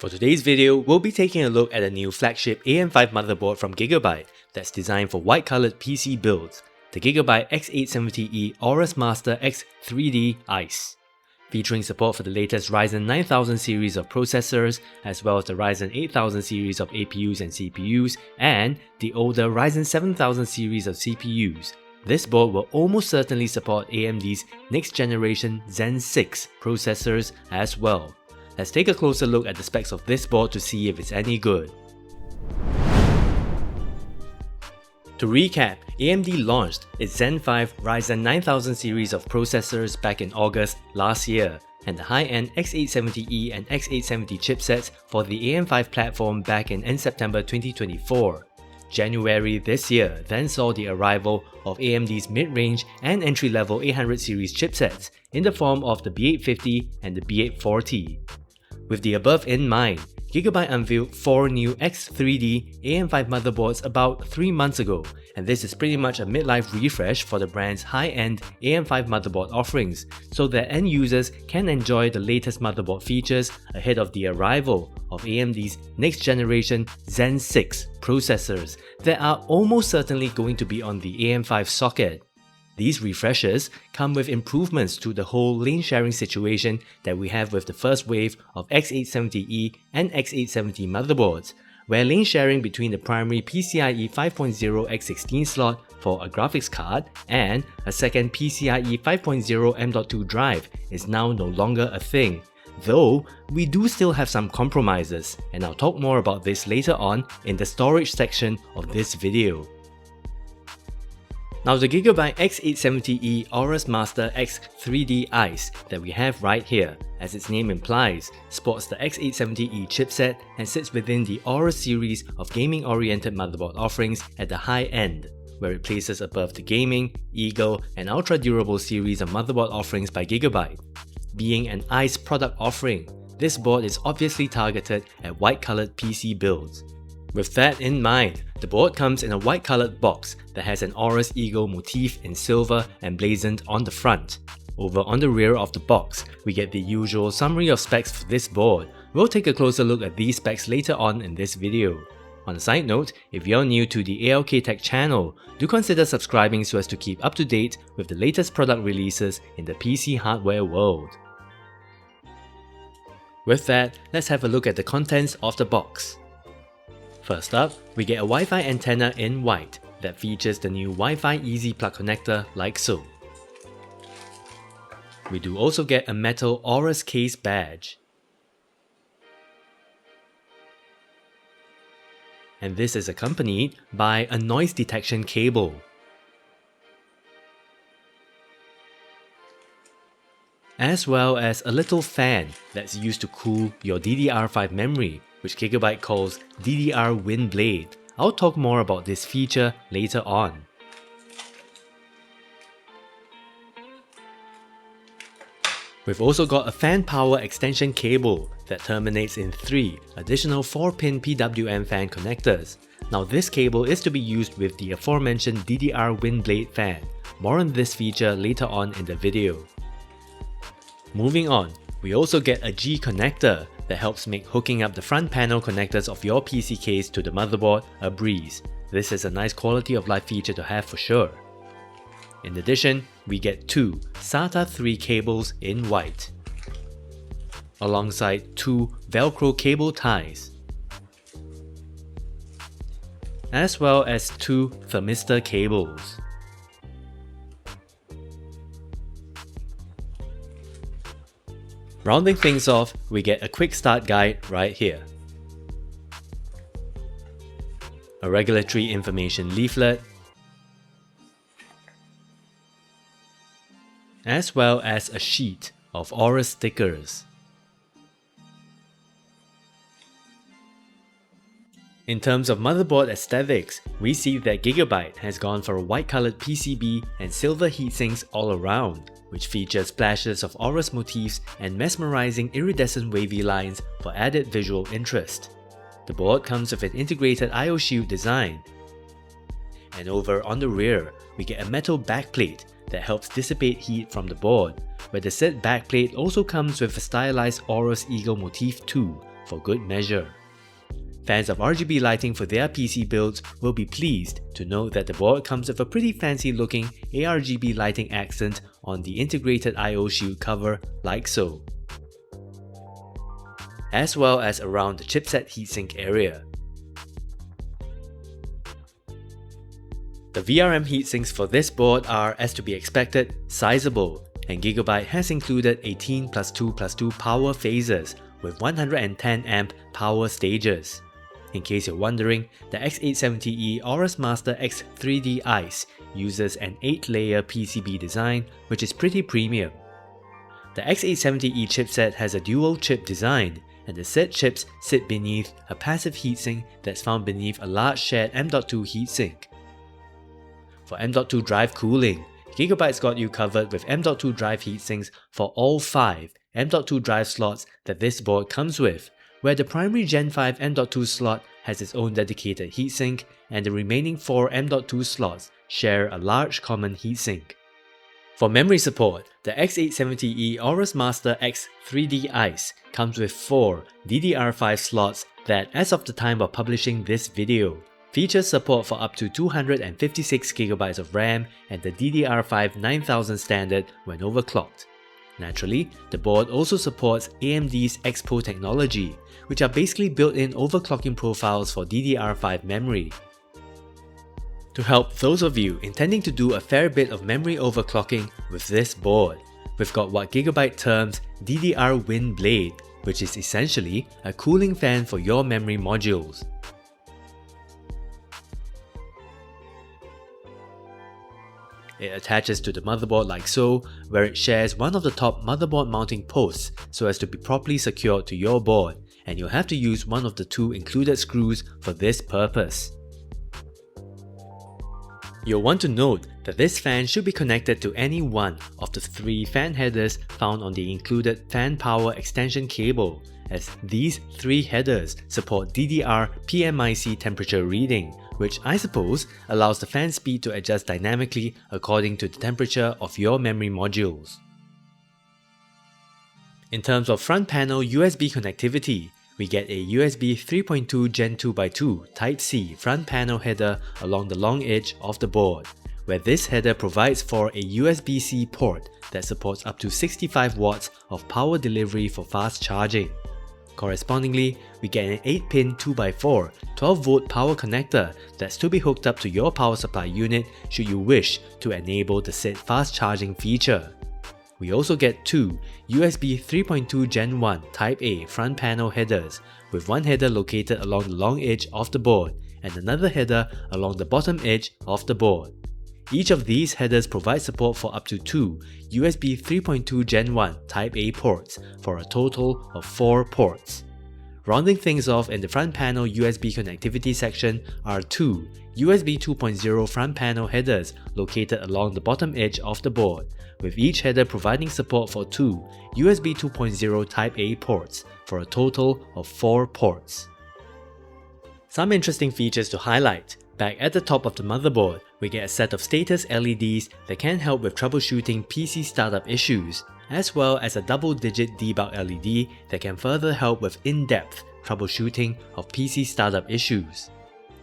For today's video, we'll be taking a look at a new flagship AM5 motherboard from Gigabyte that's designed for white-coloured PC builds, the Gigabyte X870E AORUS Master X3D ICE. Featuring support for the latest Ryzen 9000 series of processors, as well as the Ryzen 8000 series of APUs and CPUs, and the older Ryzen 7000 series of CPUs. This board will almost certainly support AMD's next generation Zen 6 processors as well. Let's take a closer look at the specs of this board to see if it's any good. To recap, AMD launched its Zen 5 Ryzen 9000 series of processors back in August last year, and the high-end X870E and X870 chipsets for the AM5 platform back in end September 2024. January this year then saw the arrival of AMD's mid-range and entry-level 800 series chipsets in the form of the B850 and the B840. With the above in mind, Gigabyte unveiled 4 new X3D AM5 motherboards about 3 months ago, and this is pretty much a midlife refresh for the brand's high-end AM5 motherboard offerings, so that end users can enjoy the latest motherboard features ahead of the arrival of AMD's next generation Zen 6 processors that are almost certainly going to be on the AM5 socket. These refreshes come with improvements to the whole lane sharing situation that we have with the first wave of X870E and X870 motherboards, where lane sharing between the primary PCIe 5.0 X16 slot for a graphics card and a second PCIe 5.0 M.2 drive is now no longer a thing. Though, we do still have some compromises, and I'll talk more about this later on in the storage section of this video. Now the Gigabyte X870E AORUS Master X3D ICE that we have right here, as its name implies, sports the X870E chipset and sits within the AORUS series of gaming-oriented motherboard offerings at the high end, where it places above the Gaming, Eagle, and Ultra Durable series of motherboard offerings by Gigabyte. Being an ICE product offering, this board is obviously targeted at white-coloured PC builds. With that in mind, the board comes in a white-coloured box that has an AORUS Eagle motif in silver emblazoned on the front. Over on the rear of the box, we get the usual summary of specs for this board. We'll take a closer look at these specs later on in this video. On a side note, if you're new to the ALK Tech channel, do consider subscribing so as to keep up to date with the latest product releases in the PC hardware world. With that, let's have a look at the contents of the box. First up, we get a Wi-Fi antenna in white that features the new Wi-Fi Easy plug connector like so. We do also get a metal AORUS case badge. And this is accompanied by a noise detection cable. As well as a little fan that's used to cool your DDR5 memory, which Gigabyte calls DDR Wind Blade. I'll talk more about this feature later on. We've also got a fan power extension cable that terminates in 3 additional 4-pin PWM fan connectors. Now this cable is to be used with the aforementioned DDR Wind Blade fan. More on this feature later on in the video. Moving on, we also get a G connector that helps make hooking up the front panel connectors of your PC case to the motherboard a breeze. This is a nice quality of life feature to have for sure. In addition, we get 2 SATA 3 cables in white, alongside 2 Velcro cable ties, as well as 2 thermistor cables. Rounding things off, we get a quick start guide right here, a regulatory information leaflet, as well as a sheet of AORUS stickers. In terms of motherboard aesthetics, we see that Gigabyte has gone for a white-coloured PCB and silver heatsinks all around, which features splashes of AORUS motifs and mesmerizing iridescent wavy lines for added visual interest. The board comes with an integrated I/O shield design. And over on the rear, we get a metal backplate that helps dissipate heat from the board, where the said backplate also comes with a stylized AORUS Eagle motif too, for good measure. Fans of RGB lighting for their PC builds will be pleased to note that the board comes with a pretty fancy looking ARGB lighting accent on the integrated I/O shield cover like so, as well as around the chipset heatsink area. The VRM heatsinks for this board are, as to be expected, sizable, and Gigabyte has included 18+2+2 power phases with 110 amp power stages. In case you're wondering, the X870E AORUS Master X3D ICE uses an 8-layer PCB design, which is pretty premium. The X870E chipset has a dual chip design, and the said chips sit beneath a passive heatsink that's found beneath a large shared M.2 heatsink. For M.2 drive cooling, Gigabyte's got you covered with M.2 drive heatsinks for all 5 M.2 drive slots that this board comes with, where the primary Gen 5 M.2 slot has its own dedicated heatsink, and the remaining 4 M.2 slots share a large common heatsink. For memory support, the X870E AORUS Master X3D ICE comes with 4 DDR5 slots that, as of the time of publishing this video, features support for up to 256GB of RAM and the DDR5 9000 standard when overclocked. Naturally, the board also supports AMD's Expo technology, which are basically built-in overclocking profiles for DDR5 memory. To help those of you intending to do a fair bit of memory overclocking with this board, we've got what Gigabyte terms DDR Wind Blade, which is essentially a cooling fan for your memory modules. It attaches to the motherboard like so, where it shares one of the top motherboard mounting posts so as to be properly secured to your board, and you'll have to use one of the 2 included screws for this purpose. You'll want to note that this fan should be connected to any one of the 3 fan headers found on the included fan power extension cable, as these 3 headers support DDR PMIC temperature reading, which I suppose allows the fan speed to adjust dynamically according to the temperature of your memory modules. In terms of front panel USB connectivity, we get a USB 3.2 Gen 2x2 Type-C front panel header along the long edge of the board, where this header provides for a USB-C port that supports up to 65 watts of power delivery for fast charging. Correspondingly, we get an 8-pin 2x4 12V power connector that's to be hooked up to your power supply unit should you wish to enable the said fast charging feature. We also get 2 USB 3.2 Gen 1 Type A front panel headers, with one header located along the long edge of the board and another header along the bottom edge of the board. Each of these headers provides support for up to 2 USB 3.2 Gen 1 Type A ports for a total of 4 ports. Rounding things off in the front panel USB connectivity section are 2 USB 2.0 front panel headers located along the bottom edge of the board, with each header providing support for 2 USB 2.0 Type A ports for a total of 4 ports. Some interesting features to highlight. Back at the top of the motherboard, we get a set of status LEDs that can help with troubleshooting PC startup issues, as well as a double-digit debug LED that can further help with in-depth troubleshooting of PC startup issues.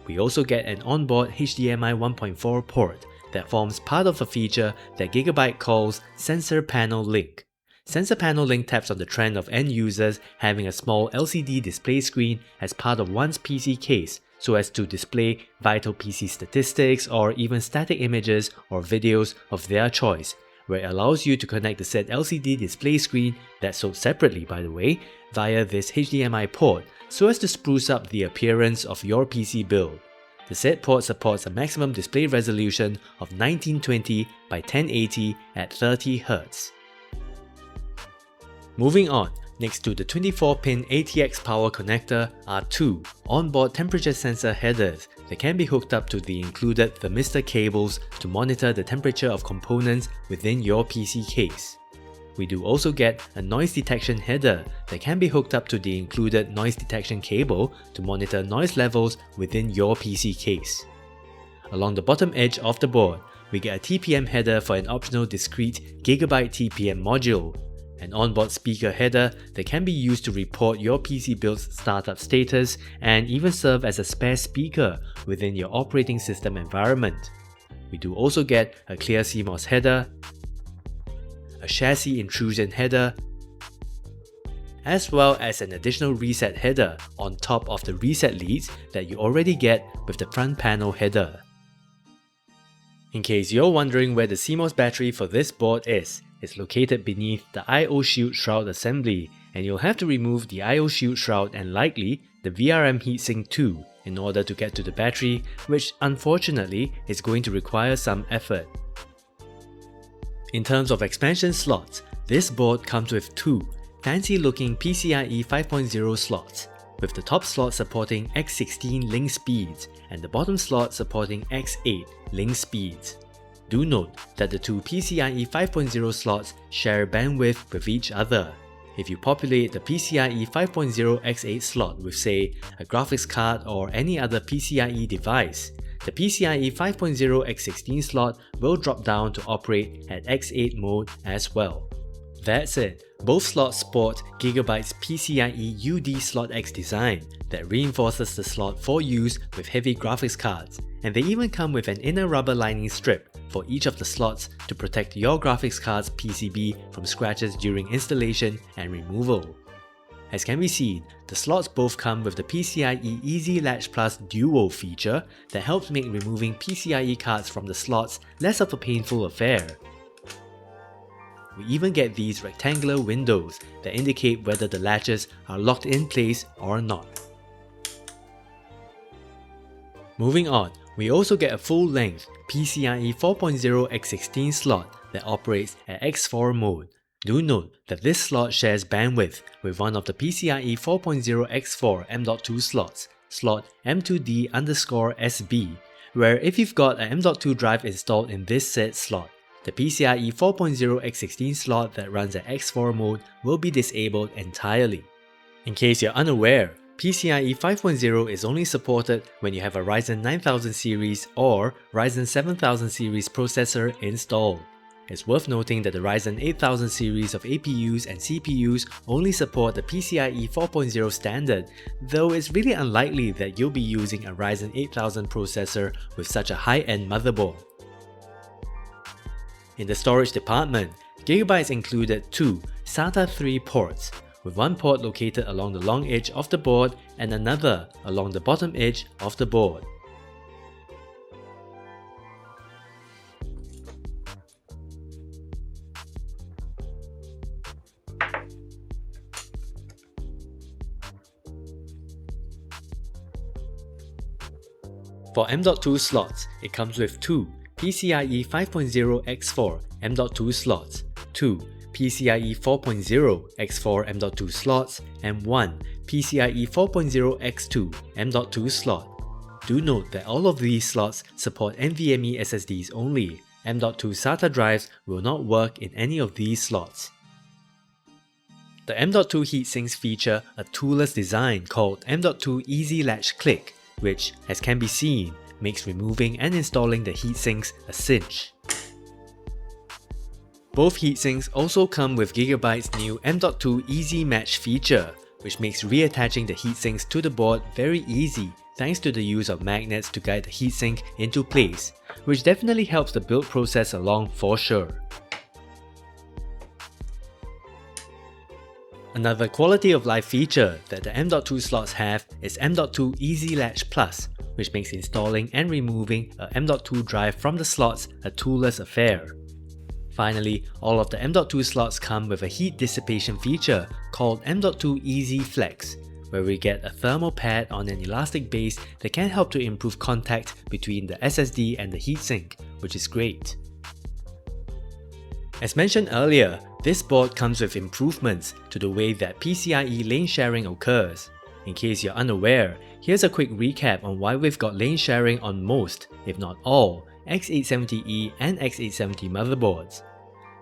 We also get an onboard HDMI 1.4 port that forms part of a feature that Gigabyte calls Sensor Panel Link. Sensor Panel Link taps on the trend of end users having a small LCD display screen as part of one's PC case, so as to display vital PC statistics or even static images or videos of their choice, where it allows you to connect the said LCD display screen, that's sold separately by the way, via this HDMI port so as to spruce up the appearance of your PC build. The said port supports a maximum display resolution of 1920 by 1080 at 30Hz. Moving on, next to the 24-pin ATX power connector are 2 onboard temperature sensor headers that can be hooked up to the included thermistor cables to monitor the temperature of components within your PC case. We do also get a noise detection header that can be hooked up to the included noise detection cable to monitor noise levels within your PC case. Along the bottom edge of the board, we get a TPM header for an optional discrete Gigabyte TPM module. an onboard speaker header that can be used to report your PC build's startup status and even serve as a spare speaker within your operating system environment. We do also get a clear CMOS header, a chassis intrusion header, as well as an additional reset header on top of the reset leads that you already get with the front panel header. In case you're wondering where the CMOS battery for this board is, it's located beneath the I/O shield shroud assembly, and you'll have to remove the I/O shield shroud and likely the VRM heatsink too in order to get to the battery, which unfortunately is going to require some effort. In terms of expansion slots, this board comes with two fancy looking PCIe 5.0 slots, with the top slot supporting X16 link speeds and the bottom slot supporting X8 link speeds. Do note that the two PCIe 5.0 slots share bandwidth with each other. If you populate the PCIe 5.0 X8 slot with, say, a graphics card or any other PCIe device, the PCIe 5.0 X16 slot will drop down to operate at X8 mode as well. That's it. Both slots sport Gigabyte's PCIe UD Slot X design that reinforces the slot for use with heavy graphics cards, and they even come with an inner rubber lining strip for each of the slots to protect your graphics card's PCB from scratches during installation and removal. As can be seen, the slots both come with the PCIe Easy Latch Plus Duo feature that helps make removing PCIe cards from the slots less of a painful affair. We even get these rectangular windows that indicate whether the latches are locked in place or not. Moving on, we also get a full-length PCIe 4.0 X16 slot that operates at X4 mode. Do note that this slot shares bandwidth with one of the PCIe 4.0 X4 M.2 slots, slot M2D_SB, where if you've got an M.2 drive installed in this said slot, the PCIe 4.0 X16 slot that runs at X4 mode will be disabled entirely. In case you're unaware, PCIe 5.0 is only supported when you have a Ryzen 9000 series or Ryzen 7000 series processor installed. It's worth noting that the Ryzen 8000 series of APUs and CPUs only support the PCIe 4.0 standard, though it's really unlikely that you'll be using a Ryzen 8000 processor with such a high-end motherboard. In the storage department, Gigabyte included two SATA 3 ports, with one port located along the long edge of the board and another along the bottom edge of the board. For M.2 slots, it comes with two PCIe 5.0 X4 M.2 slots, two PCIe 4.0 X4 M.2 slots, and one PCIe 4.0 X2 M.2 slot. Do note that all of these slots support NVMe SSDs only. M.2 SATA drives will not work in any of these slots. The M.2 heatsinks feature a toolless design called M.2 Easy Latch Click, which, as can be seen, makes removing and installing the heatsinks a cinch. Both heatsinks also come with Gigabyte's new M.2 Easy Match feature, which makes reattaching the heatsinks to the board very easy thanks to the use of magnets to guide the heatsink into place, which definitely helps the build process along for sure. Another quality of life feature that the M.2 slots have is M.2 Easy Latch Plus, which makes installing and removing a M.2 drive from the slots a toolless affair. Finally, all of the M.2 slots come with a heat dissipation feature called M.2 Easy Flex, where we get a thermal pad on an elastic base that can help to improve contact between the SSD and the heatsink, which is great. As mentioned earlier, this board comes with improvements to the way that PCIe lane sharing occurs. In case you're unaware, here's a quick recap on why we've got lane sharing on most, if not all, X870E and X870 motherboards.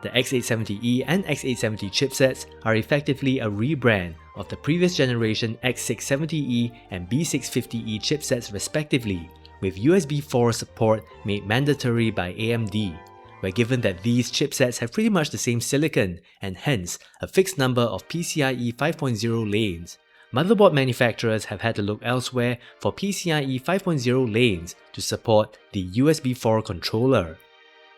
The X870E and X870 chipsets are effectively a rebrand of the previous generation X670E and B650E chipsets respectively, with USB 4 support made mandatory by AMD. where given that these chipsets have pretty much the same silicon and hence a fixed number of PCIe 5.0 lanes, motherboard manufacturers have had to look elsewhere for PCIe 5.0 lanes to support the USB 4 controller.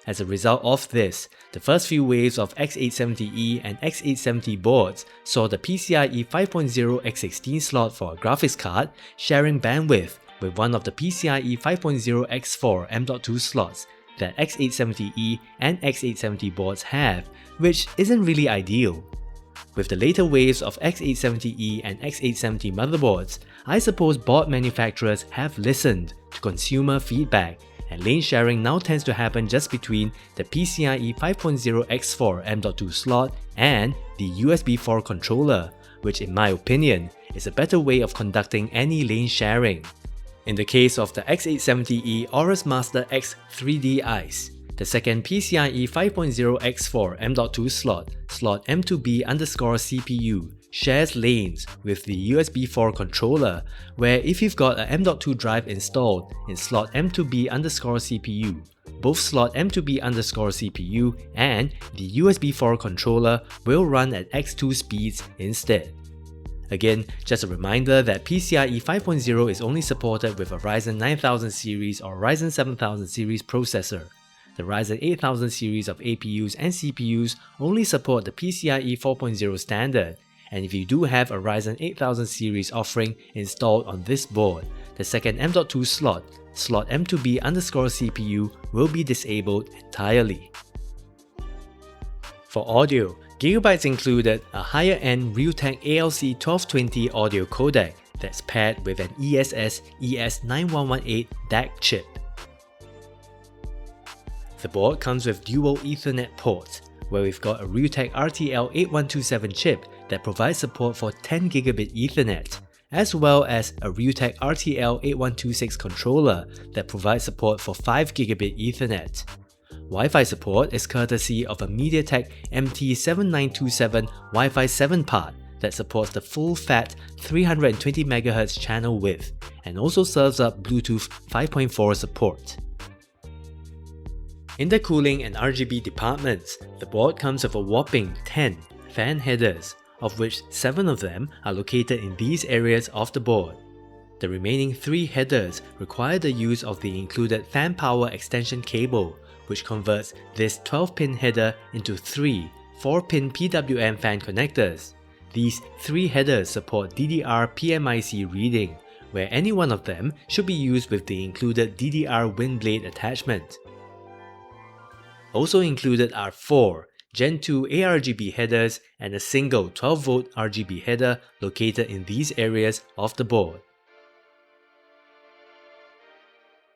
As a result of this, the first few waves of X870E and X870 boards saw the PCIe 5.0 X16 slot for a graphics card sharing bandwidth with one of the PCIe 5.0 X4 M.2 slots that X870E and X870 boards have, which isn't really ideal. With the later waves of X870E and X870 motherboards, I suppose board manufacturers have listened to consumer feedback, and lane sharing now tends to happen just between the PCIe 5.0 X4 M.2 slot and the USB 4 controller, which in my opinion is a better way of conducting any lane sharing. In the case of the X870E AORUS Master X3D ICE, the second PCIe 5.0 X4 M.2 slot M2B_CPU shares lanes with the USB 4 controller, where if you've got a M.2 drive installed in slot M2B_CPU, both slot M2B_CPU and the USB 4 controller will run at X2 speeds instead. Again, just a reminder that PCIe 5.0 is only supported with a Ryzen 9000 series or Ryzen 7000 series processor. The Ryzen 8000 series of APUs and CPUs only support the PCIe 4.0 standard, and if you do have a Ryzen 8000 series offering installed on this board, the second M.2 slot M2B_CPU will be disabled entirely. For audio, Gigabyte's included a higher-end Realtek ALC1220 audio codec that's paired with an ESS ES9118 DAC chip. The board comes with dual Ethernet ports, where we've got a Realtek RTL8127 chip that provides support for 10 Gigabit Ethernet, as well as a Realtek RTL8126 controller that provides support for 5 Gigabit Ethernet. Wi-Fi support is courtesy of a MediaTek MT7927 Wi-Fi 7 part that supports the full-fat 320 MHz channel width and also serves up Bluetooth 5.4 support. In the cooling and RGB departments, the board comes with a whopping 10 fan headers, of which 7 of them are located in these areas of the board. The remaining 3 headers require the use of the included fan power extension cable, which converts this 12-pin header into 3 4-pin PWM fan connectors. These 3 headers support DDR PMIC reading, where any one of them should be used with the included DDR wind blade attachment. Also included are 4 Gen 2 ARGB headers and a single 12V RGB header located in these areas of the board.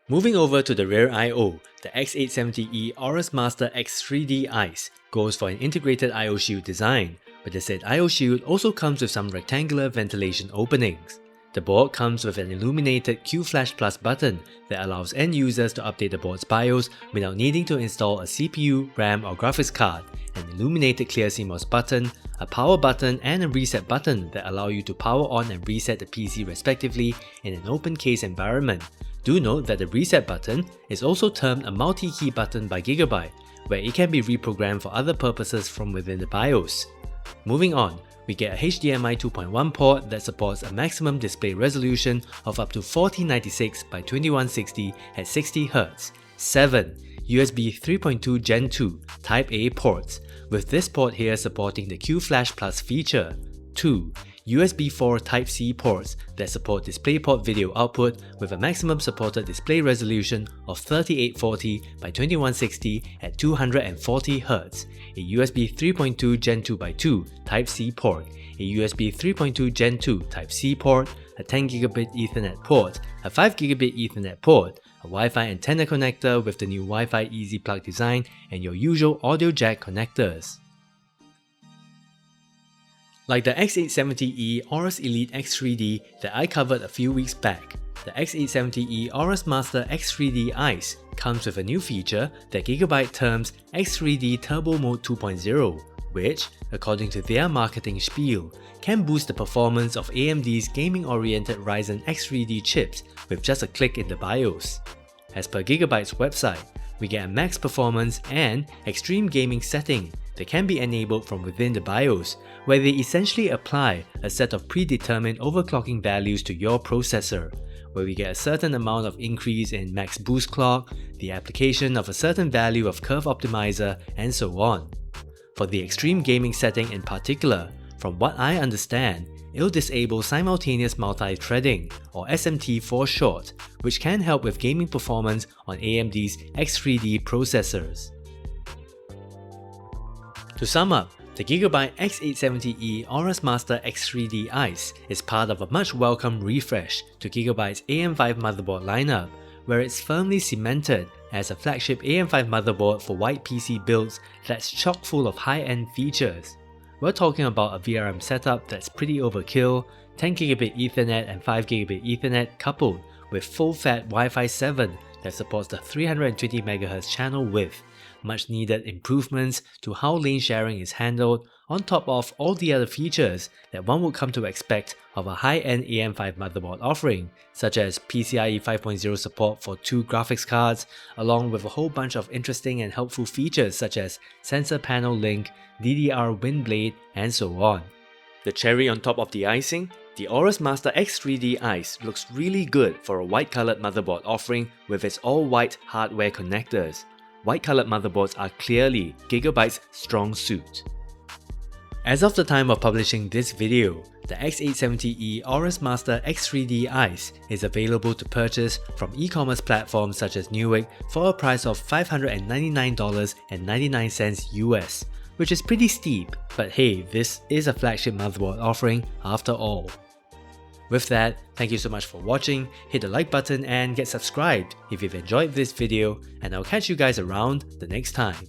Moving over to the rear I/O, the X870E AORUS Master X3D ICE goes for an integrated I/O shield design, but the said I/O shield also comes with some rectangular ventilation openings. The board comes with an illuminated Q-Flash Plus button that allows end users to update the board's BIOS without needing to install a CPU, RAM or graphics card, an illuminated clear CMOS button, a power button and a reset button that allow you to power on and reset the PC respectively in an open case environment. Do note that the reset button is also termed a multi-key button by Gigabyte, where it can be reprogrammed for other purposes from within the BIOS. Moving on, we get a HDMI 2.1 port that supports a maximum display resolution of up to 1496 by 2160 at 60Hz, 7 USB 3.2 Gen 2 Type A ports, with this port here supporting the Q-Flash Plus feature, 2 USB 4 Type-C ports that support DisplayPort video output with a maximum supported display resolution of 3840 by 2160 at 240Hz, a USB 3.2 Gen 2x2 Type-C port, a USB 3.2 Gen 2 Type-C port, a 10 Gigabit Ethernet port, a 5 Gigabit Ethernet port, a Wi-Fi antenna connector with the new Wi-Fi Easy Plug design, and your usual audio jack connectors. Like the X870E AORUS Elite X3D that I covered a few weeks back, the X870E AORUS Master X3D ICE comes with a new feature that Gigabyte terms X3D Turbo Mode 2.0, which, according to their marketing spiel, can boost the performance of AMD's gaming-oriented Ryzen X3D chips with just a click in the BIOS. As per Gigabyte's website, we get a max performance and extreme gaming setting that can be enabled from within the BIOS, where they essentially apply a set of predetermined overclocking values to your processor, where we get a certain amount of increase in max boost clock, the application of a certain value of curve optimizer, and so on. For the extreme gaming setting in particular, from what I understand, it'll disable simultaneous multi-threading, or SMT for short, which can help with gaming performance on AMD's X3D processors. To sum up, the Gigabyte X870E AORUS Master X3D ICE is part of a much welcome refresh to Gigabyte's AM5 motherboard lineup, where it's firmly cemented as a flagship AM5 motherboard for white PC builds that's chock full of high-end features. We're talking about a VRM setup that's pretty overkill, 10GB Ethernet and 5GB Ethernet coupled with full-fat Wi-Fi 7 that supports the 320MHz channel width, much needed improvements to how lane sharing is handled, on top of all the other features that one would come to expect of a high-end AM5 motherboard offering, such as PCIe 5.0 support for 2 graphics cards, along with a whole bunch of interesting and helpful features such as sensor panel link, DDR wind blade, and so on. The cherry on top of the icing? The AORUS Master X3D ICE looks really good for a white-coloured motherboard offering with its all-white hardware connectors. White-coloured motherboards are clearly Gigabyte's strong suit. As of the time of publishing this video, the X870E AORUS Master X3D ICE is available to purchase from e-commerce platforms such as Newegg for a price of $599.99 US, which is pretty steep, but hey, this is a flagship motherboard offering after all. With that, thank you so much for watching, hit the like button and get subscribed if you've enjoyed this video, and I'll catch you guys around the next time.